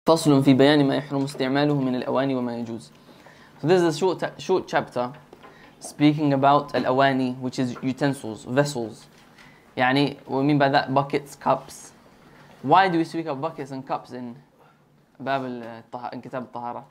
فصل في بيان ما يحرم استعماله من الأواني وما يجوز. So this is a short chapter speaking about al-awani, which is utensils, vessels. يعني, what we mean by that, buckets, cups. Why do we speak of buckets and cups in كتاب الطهارة?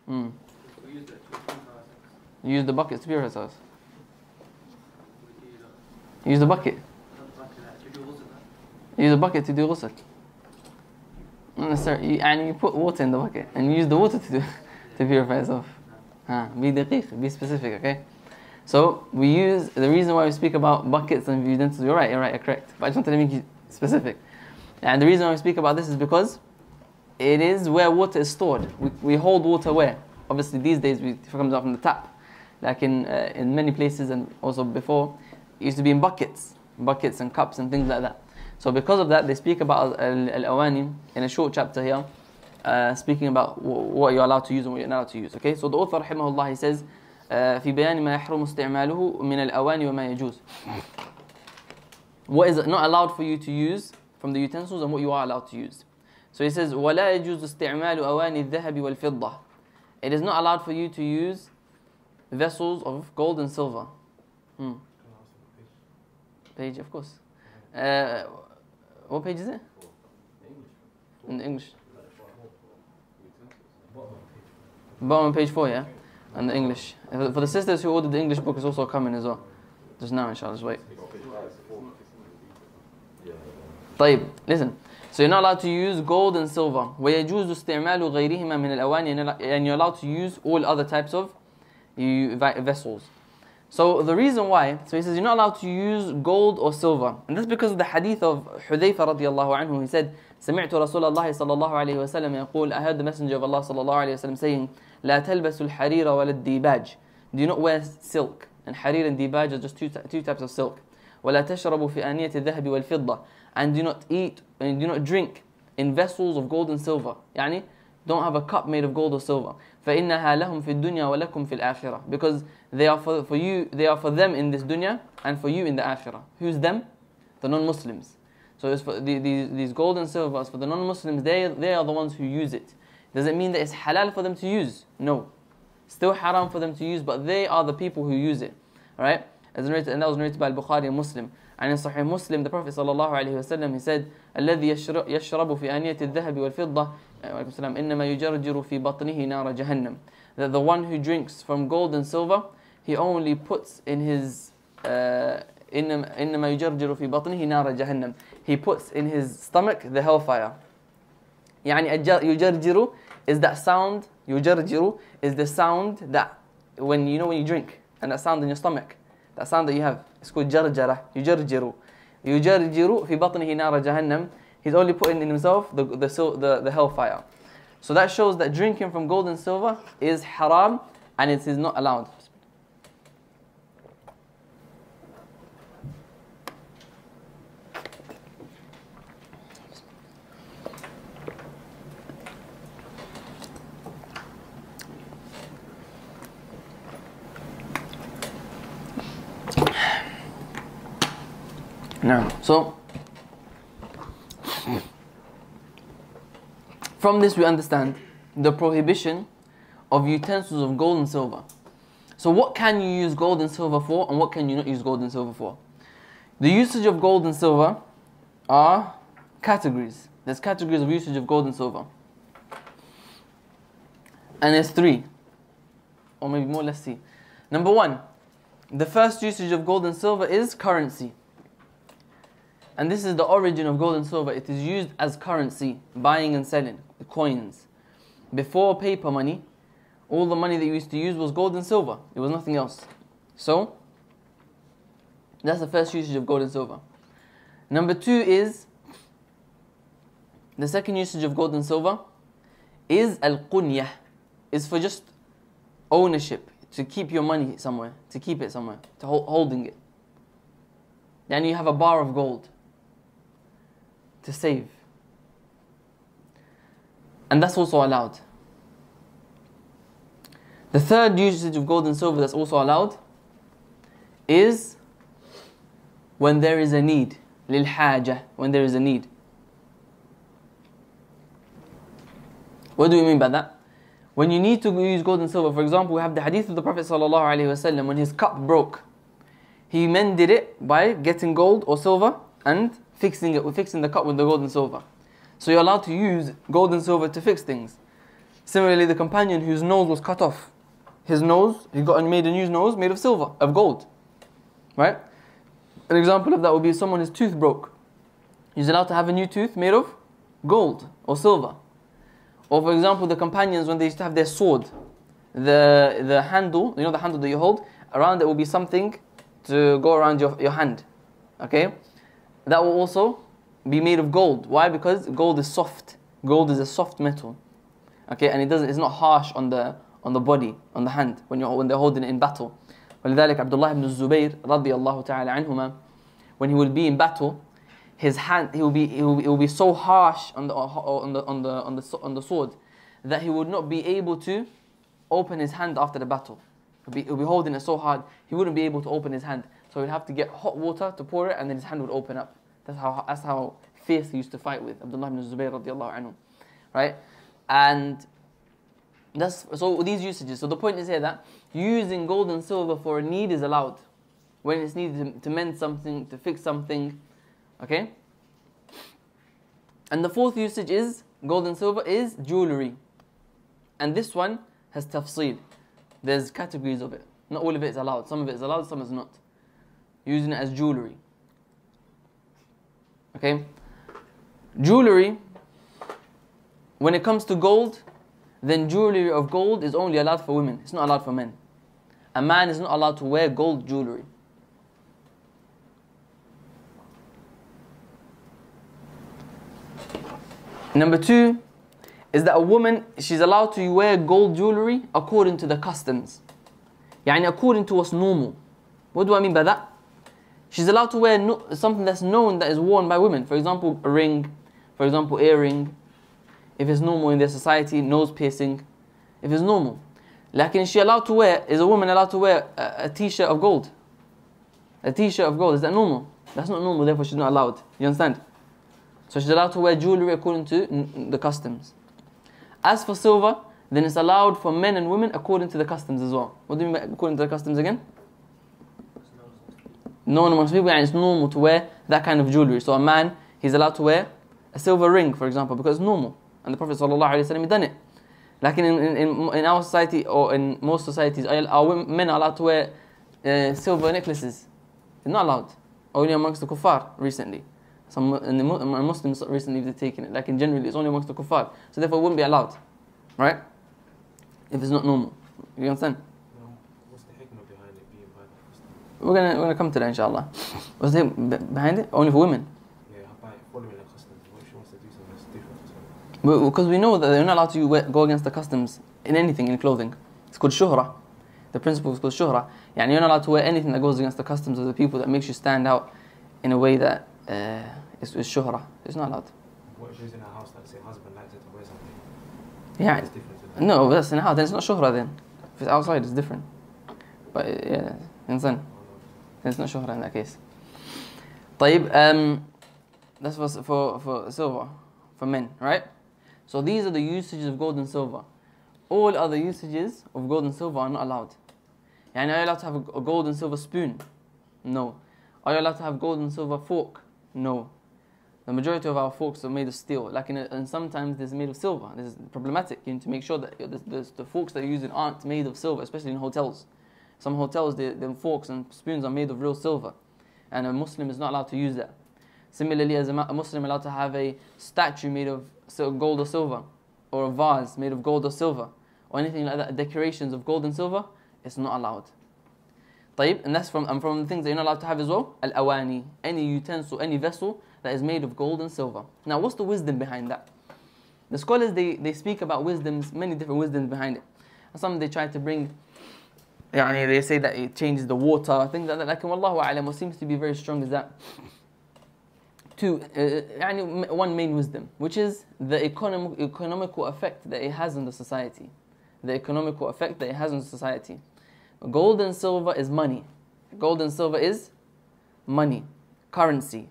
You use the buckets to purify ourselves. Use the bucket. Use the bucket to do ghusl. Not necessarily. You put water in the bucket and you use the water to purify yourself. Be daqiq, be specific, okay? So we use, the reason why we speak about buckets and utensils, you're right, correct. But I just wanted to make it specific. And the reason why we speak about this is because it is where water is stored. We hold water where? Obviously these days it comes out from the tap. Like in many places and also before, it used to be in buckets and cups and things like that. So because of that, they speak about al-awani in a short chapter here, speaking about what you're allowed to use and what you're not allowed to use. Okay, so the author rahimahullah, he says, في بيان ما يحرم استعماله من الأواني وما يجوز. What is not allowed for you to use from the utensils and what you are allowed to use. So he says, ولا يجوز استعمال أواني الذهب والفضة. It is not allowed for you to use vessels of gold and silver. Page, of course. What page is it? In English. Bottom of page 4, yeah? And the English. For the sisters who ordered the English book, is also coming as well. Just now, inshallah, just wait. طيب, listen. So you're not allowed to use gold and silver. ويجوز استعمال غيرهما من الأواني, and you're allowed to use all other types of vessels. So the reason why, so he says you're not allowed to use gold or silver. And that's because of the hadith of Hudayfa radiallahu anhu. He said, سمعت رسول الله صلى الله عليه وسلم يقول, I heard the messenger of Allah صلى الله عليه وسلم saying, لا تلبس الحرير ولا الديباج. Do not wear silk. And harir and dibaj are just two types of silk. ولا تشربوا في آنية الذهب والفضة. And do not eat and do not drink in vessels of gold and silver. يعني, don't have a cup made of gold or silver. فإنها لهم في الدنيا ولكم في الآخرة. Because they are for you, they are for them in this dunya and for you in the akhirah. Who's them? The non-Muslims. So it's for these gold and silver, for the non-Muslims, they are the ones who use it. Does it mean that it's halal for them to use? No. Still haram for them to use, but they are the people who use it. Alright? And that was narrated by Al-Bukhari and Muslim. And in Sahih Muslim, the Prophet ﷺ, he said, الذي يشرب في آنية الذهب والفضة إنما يجرجر في بطنه نار جهنم. That the one who drinks from gold and silver, he only puts in his إنما يجرجر في بطنه نار جهنم. He puts in his stomach the hellfire. يعني يجرجر is that sound. يجرجر is the sound that when you drink, and that sound in your stomach, that sound that you have, it's called jarjara. يجرجر في بطنه نار جهنم. He's only putting in himself the hellfire. So that shows that drinking from gold and silver is haram and it is not allowed. Now, so from this we understand the prohibition of utensils of gold and silver. So what can you use gold and silver for, and what can you not use gold and silver for? The usage of gold and silver are categories. There's categories of usage of gold and silver. And there's three. Or maybe more, let's see. Number one, the first usage of gold and silver is currency. And this is the origin of gold and silver. It is used as currency, buying and selling, coins. Before paper money, all the money that you used to use was gold and silver. It was nothing else. So, that's the first usage of gold and silver. Number two is, the second usage of gold and silver is al-qunyah. Is for just ownership, to keep your money somewhere, to keep it somewhere, to holding it. Then you have a bar of gold to save. And that's also allowed. The third usage of gold and silver that's also allowed is when there is a need. للحاجة, when there is a need. What do we mean by that? When you need to use gold and silver, for example, we have the hadith of the Prophet ﷺ when his cup broke. He mended it by getting gold or silver and fixing the cup with the gold and silver. So you're allowed to use gold and silver to fix things. Similarly, the companion whose nose was cut off, his nose, he made a new nose made of silver, of gold. Right? An example of that would be someone, his tooth broke. He's allowed to have a new tooth made of gold or silver. Or for example, the companions, when they used to have their sword, the handle, you know the handle that you hold, around it will be something to go around your hand. Okay? That will also be made of gold. Why? Because gold is soft. Gold is a soft metal. Okay, and it's not harsh on the body, on the hand, when they're holding it in battle. ولذلك Abdullah ibn Zubayr رضي الله تعالى عنهما, when he would be in battle, his hand he will be so harsh on the sword that he would not be able to open his hand after the battle. He'll be holding it so hard he wouldn't be able to open his hand. So he'd have to get hot water to pour it, and then his hand would open up. That's how fierce he used to fight with Abdullah ibn Zubayr radiallahu anhu. Right? And so these usages. So the point is here that using gold and silver for a need is allowed. When it's needed to mend something, to fix something. Okay? And the fourth usage is, gold and silver is jewelry. And this one has tafsil. There's categories of it. Not all of it is allowed. Some of it is allowed, some is not. Using it as jewelry. Okay? Jewelry, when it comes to gold, then jewelry of gold is only allowed for women. It's not allowed for men. A man is not allowed to wear gold jewelry. Number two is that a woman, she's allowed to wear gold jewelry according to the customs. Yani according to what's normal. What do I mean by that? She's allowed to wear something that's known, that is worn by women. For example, a ring. For example, earring. If it's normal in their society, nose piercing. If it's normal. Like, is a woman allowed to wear a t-shirt of gold? A t-shirt of gold, is that normal? That's not normal, therefore she's not allowed. You understand? So she's allowed to wear jewelry according to the customs. As for silver, then it's allowed for men and women according to the customs as well. What do you mean by according to the customs again? Known amongst people, and it's normal to wear that kind of jewelry. So a man, he's allowed to wear a silver ring, for example, because it's normal. And the Prophet ﷺ had done it. Like in our society, or in most societies, men are allowed to wear silver necklaces. They're not allowed. Only amongst the kuffar recently. Some Muslims recently have taken it. Like in generally, it's only amongst the kuffar. So therefore it wouldn't be allowed. Right? If it's not normal. You understand? What's the hikmah behind it being by the custom? We're gonna come to that, inshallah. What's the behind it? Only for women? Yeah, by following the customs. What if she wants to do something that's different? Because we know that they're not allowed to go against the customs in anything, in clothing. It's called shuhra. The principle is called shuhra. Yani you're not allowed to wear anything that goes against the customs of the people, that makes you stand out in a way that is shuhra. It's not allowed. What if she's in a house that say husband likes her to wear something? Yeah. It's different to that. No, that's in a house. Then it's not shuhra then. If it's outside, it's different. But yeah, then it's not shuhra in that case. طيب, that's for silver, for men, right? So these are the usages of gold and silver. All other usages of gold and silver are not allowed. Yani, are you allowed to have a gold and silver spoon? No. Are you allowed to have gold and silver fork? No. The majority of our forks are made of steel. And sometimes they're made of silver. This is problematic. You need to make sure that the forks that you're using aren't made of silver, especially in hotels. Some hotels, the forks and spoons are made of real silver. And a Muslim is not allowed to use that. Similarly, as a Muslim allowed to have a statue made of gold or silver, or a vase made of gold or silver, or anything like that, decorations of gold and silver, it's not allowed. طيب, and that's from the things that you're not allowed to have as well, Al-Awānin, any utensil, any vessel that is made of gold and silver. Now, what's the wisdom behind that? The scholars, they speak about wisdoms, many different wisdoms behind it. And some they try to bring, they say that it changes the water, things like that. Like, wallahu a'lam, what seems to be very strong is that one main wisdom, which is the economical effect that it has on the society. The economical effect that it has on society. Gold and silver is money. Gold and silver is money, currency.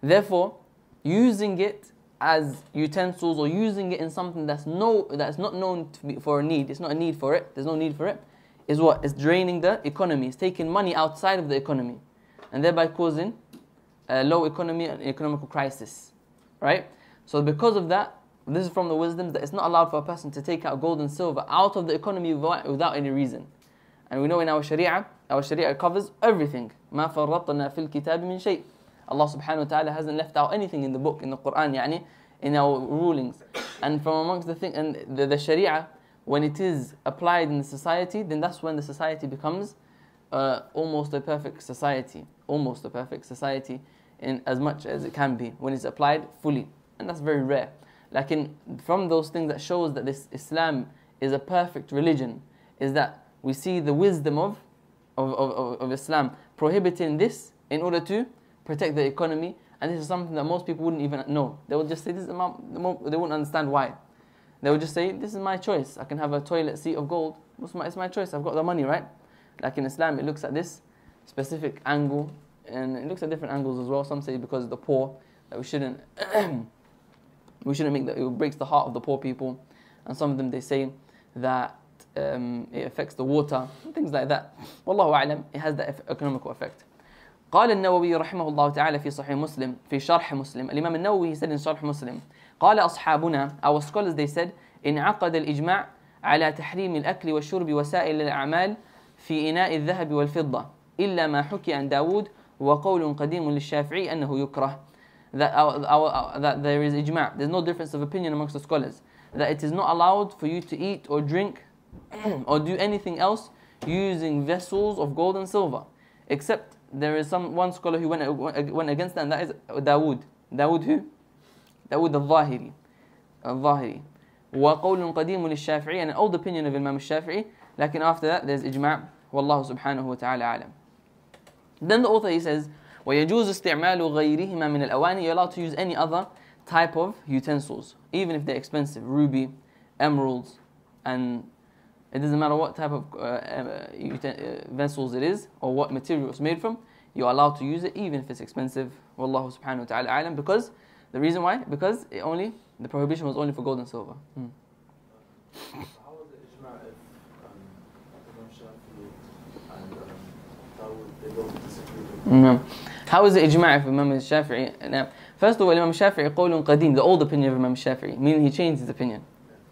Therefore, using it as utensils or using it in something that's not known to be for a need, it's not a need for it, there's no need for it, is what? It's draining the economy. It's taking money outside of the economy and thereby causing a low economy and economical crisis. Right? So because of that, this is from the wisdom that it's not allowed for a person to take out gold and silver out of the economy without any reason. And we know in our Sharia covers everything. مَا فَرَّطْنَا فِي الْكِتَابِ مِنْ شَيْءٍ. Allah subhanahu wa ta'ala hasn't left out anything in the book, in the Quran, يعني, in our rulings. And from amongst the things, and the Sharia, when it is applied in the society, then that's when the society becomes almost a perfect society. Almost a perfect society in as much as it can be, when it's applied fully. And that's very rare. Like from those things that shows that this Islam is a perfect religion, is that we see the wisdom of Islam prohibiting this in order to protect the economy. And this is something that most people wouldn't even know. They would just say, this is they wouldn't understand why. They would just say, this is my choice. I can have a toilet seat of gold. It's my choice. I've got the money, right? Like in Islam, it looks at this specific angle, and it looks at different angles as well. Some say because of the poor, that we shouldn't make that, it breaks the heart of the poor people. And some of them, they say that it affects the water, and things like that. Wallahu a'lam, it has that economical effect. قال النووي رحمه الله تعالى في صحيح مسلم في شرح مسلم. الإمام النووي, he said in شرح مسلم, قال أصحابنا, our scholars, they said, انعقد الإجماع على تحريم الأكل والشرب وسائل الأعمال في إناء الذهب والفضة إلا ما حكي عن داود وقول قديم للشافعي أنه يكره. That there is ijma', there's no difference of opinion amongst the scholars, that it is not allowed for you to eat or drink or do anything else using vessels of gold and silver, except there is one scholar who went against that, and that is Dawood. Dawood who? Dawood al-Zahiri. Al-Zahiri. وَقَوْلٌ قَدِيمٌ لِلشَّافِعِي, and an old opinion of Imam al-Shafi'i. Lakin after that, there's ijma'. Wallahu subhanahu wa ta'ala alam. Then the author, he says, وَيَجُوزُ اسْتِعْمَالُ غَيْرِهِمَا مِنَ الْأَوَانِ. You're allowed to use any other type of utensils, even if they're expensive, ruby, emeralds, and it doesn't matter what type of vessels it is or what material it's made from, you're allowed to use it even if it's expensive. Wallahu subhanahu wa ta'ala alam. Because the reason why? Because the prohibition was only for gold and silver. How was it ijma' if Imam Shafi'i and Dawood, they don't disagree? How is it ijma' if Imam Shafi'i? Now, first of all, Imam Shafi'i qawlun qadim, the old opinion of Imam Shafi'i, meaning he changed his opinion.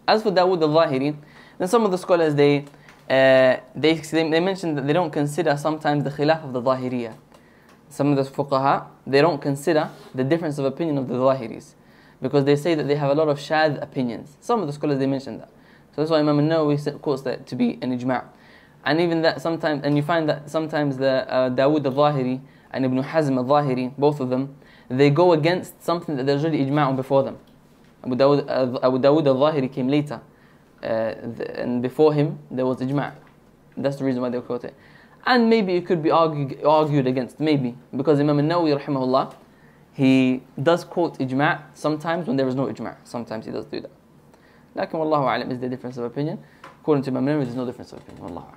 As for Dawood al-Zahiri, then some of the scholars, they mentioned that they don't consider sometimes the khilaf of the Zahiriyah. Some of the fuqaha, they don't consider the difference of opinion of the Zahiris, because they say that they have a lot of shadh opinions. Some of the scholars, they mentioned that. So that's why Imam al-Nawawi quotes that to be an ijma'. And even that sometimes, and you find that sometimes the Dawood al-Zahiri and Ibn Hazm al-Zahiri, both of them, they go against something that there's already ijma' on before them. Abu Dawud al-Zahiri came later, and before him there was ijma'. That's the reason why they quote it. And maybe it could be argued against, maybe, because Imam al-Nawawi rahimahullah, he does quote ijma' sometimes when there is no ijma'. Sometimes he does do that. Lakin wallahu a'lam, is there difference of opinion? According to Imam al-Nawawi, there's no difference of opinion. Wallahu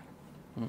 a'lam.